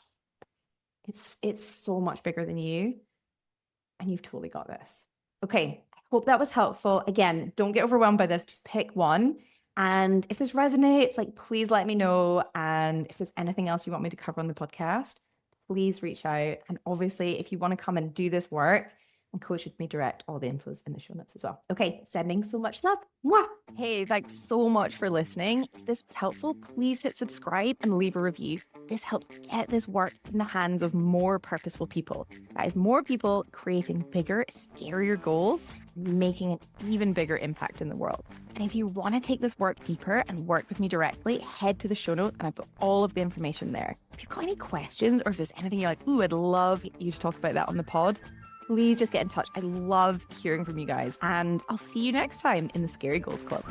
so much bigger than you. And you've totally got this. Okay. I hope that was helpful. Again, don't get overwhelmed by this. Just pick one. And if this resonates, like, please let me know. And if there's anything else you want me to cover on the podcast, please reach out. And obviously, if you want to come and do this work and coach with me direct, all the info's in the show notes as well. Okay, sending so much love. Mwah! Hey, thanks so much for listening. If this was helpful, please hit subscribe and leave a review. This helps get this work in the hands of more purposeful people. That is, more people creating bigger, scarier goals, making an even bigger impact in the world. And if you want to take this work deeper and work with me directly, head to the show notes and I've got all of the information there. If you've got any questions or if there's anything you're like, ooh, I'd love you to talk about that on the pod, please just get in touch. I love hearing from you guys. And I'll see you next time in the Scary Goals Club.